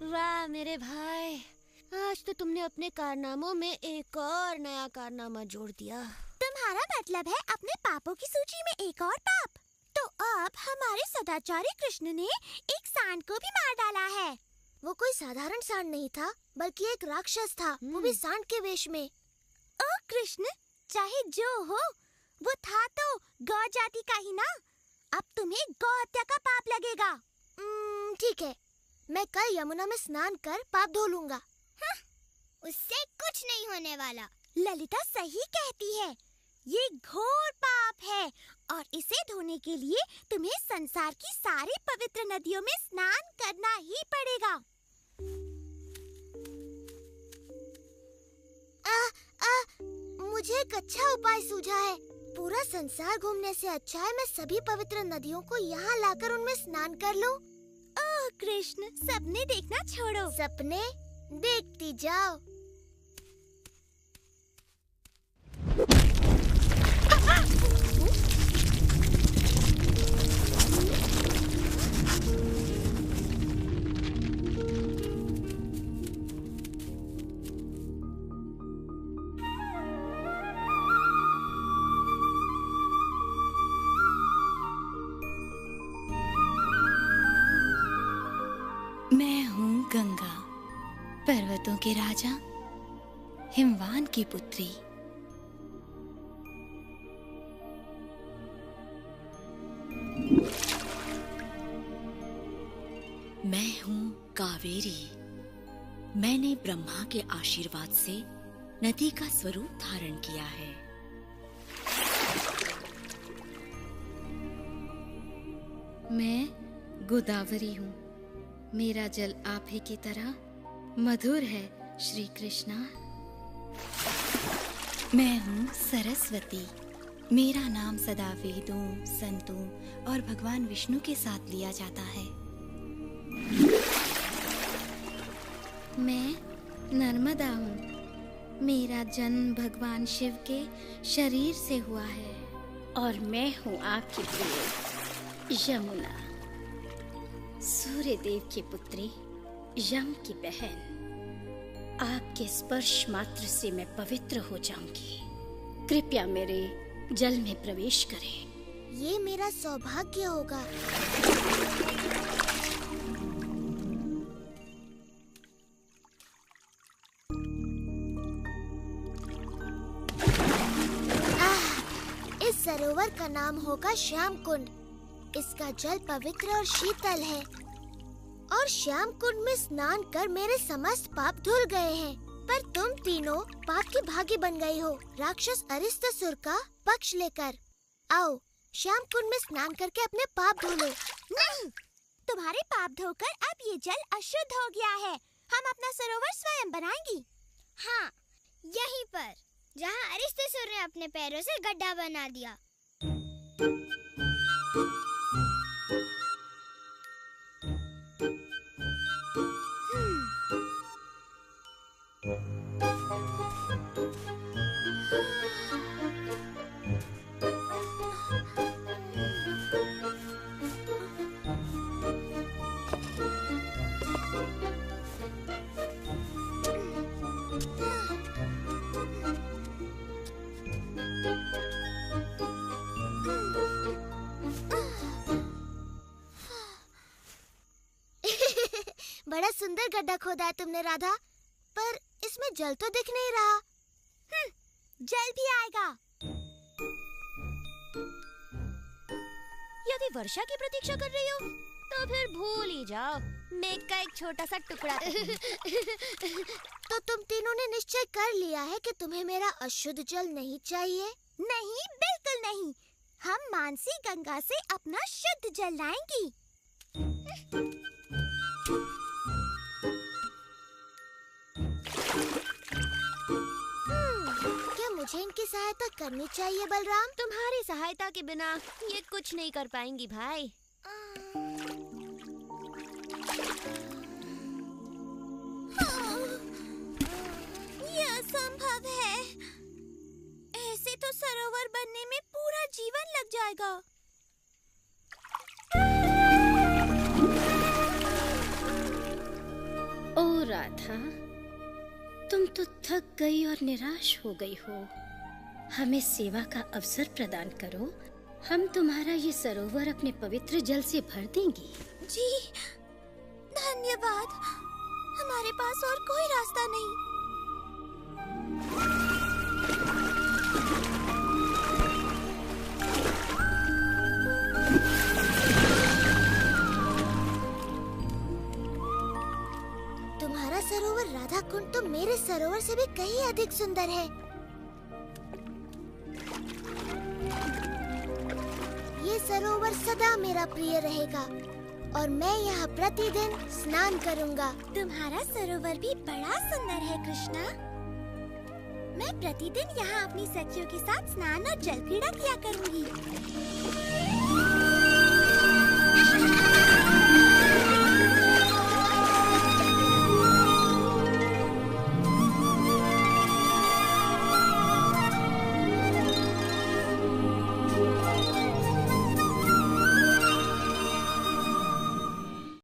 वाह मेरे भाई, आज तो तुमने अपने कारनामों में एक और नया कारनामा जोड़ दिया। तुम्हारा मतलब है अपने पापों की सूची में एक और पाप? तो अब हमारे सदाचारी कृष्ण ने एक सांड को भी मार डाला है। वो कोई साधारण सांड नहीं था, बल्कि एक राक्षस था, वो भी सांड के वेश में। ओ कृष्ण, चाहे जो हो, वो था तो गौ जाति का ही ना। अब तुम्हें गौ हत्या का पाप लगेगा। ठीक है, मैं कल यमुना में स्नान कर पाप धो लूंगा। उससे कुछ नहीं होने वाला। ललिता सही कहती है, ये घोर पाप है और इसे धोने के लिए तुम्हें संसार की सारी पवित्र नदियों में स्नान करना ही पड़ेगा। मुझे एक अच्छा उपाय सूझा है। पूरा संसार घूमने से अच्छा है मैं सभी पवित्र नदियों को यहाँ लाकर उनमें स्नान कर लूं। ओह कृष्ण, सपने देखना छोड़ो। सपने देखती जाओ। मैं हूँ गंगा, पर्वतों के राजा, हिमवान की पुत्री। मैं हूँ कावेरी। मैंने ब्रह्मा के आशीर्वाद से नदी का स्वरूप धारण किया है। मैं गोदावरी हूँ। मेरा जल आप ही की तरह मधुर है श्री कृष्णा। मैं हूँ सरस्वती। मेरा नाम सदा वेदों, संतों और भगवान विष्णु के साथ लिया जाता है। मैं नर्मदा हूँ। मेरा जन्म भगवान शिव के शरीर से हुआ है। और मैं हूँ आपकी प्रिय यमुना, सूर्य देव की पुत्री, यम की बहन। आपके स्पर्श मात्र से मैं पवित्र हो जाऊंगी। कृपया मेरे जल में प्रवेश करें। ये मेरा सौभाग्य होगा। इस सरोवर का नाम होगा श्याम कुंड। इसका जल पवित्र और शीतल है और श्याम कुंड में स्नान कर मेरे समस्त पाप धुल गए हैं। पर तुम तीनों पाप की भागी बन गई हो, राक्षस अरिष्टासुर का पक्ष लेकर। आओ श्याम कुंड में स्नान करके अपने पाप धो लो। नहीं, तुम्हारे पाप धोकर अब ये जल अशुद्ध हो गया है। हम अपना सरोवर स्वयं बनाएंगी। हाँ, यहीं पर जहाँ अरिष्टासुर ने अपने पैरों से गड्ढा बना दिया। बड़ा सुंदर गड्ढा खोदा है तुमने राधा, पर इसमें जल तो दिख नहीं रहा। जल भी आएगा। यदि वर्षा की प्रतीक्षा कर रही हो तो फिर भूल ही जाओ। मेघ का एक छोटा सा टुकड़ा तो तुम तीनों ने निश्चय कर लिया है कि तुम्हें मेरा अशुद्ध जल नहीं चाहिए? नहीं, बिल्कुल नहीं। हम मानसी गंगा से अपना शुद्ध जल लाएंगी। क्या मुझे इनकी सहायता करनी चाहिए बलराम? तुम्हारी सहायता के बिना ये कुछ नहीं कर पाएंगी भाई। यह असंभव है। ऐसे तो सरोवर बनने में पूरा जीवन लग जाएगा। राधा, तुम तो थक गई और निराश हो गई हो। हमें सेवा का अवसर प्रदान करो। हम तुम्हारा ये सरोवर अपने पवित्र जल से भर देंगे। जी धन्यवाद, हमारे पास और कोई रास्ता नहीं। तुम्हारा सरोवर राधा कुंड तो मेरे सरोवर से भी कहीं अधिक सुंदर है। ये सरोवर सदा मेरा प्रिय रहेगा और मैं यहाँ प्रतिदिन स्नान करूँगा। तुम्हारा सरोवर भी बड़ा सुंदर है कृष्णा। मैं प्रतिदिन यहाँ अपनी सखियों के साथ स्नान और जल क्रीड़ा किया करूँगी।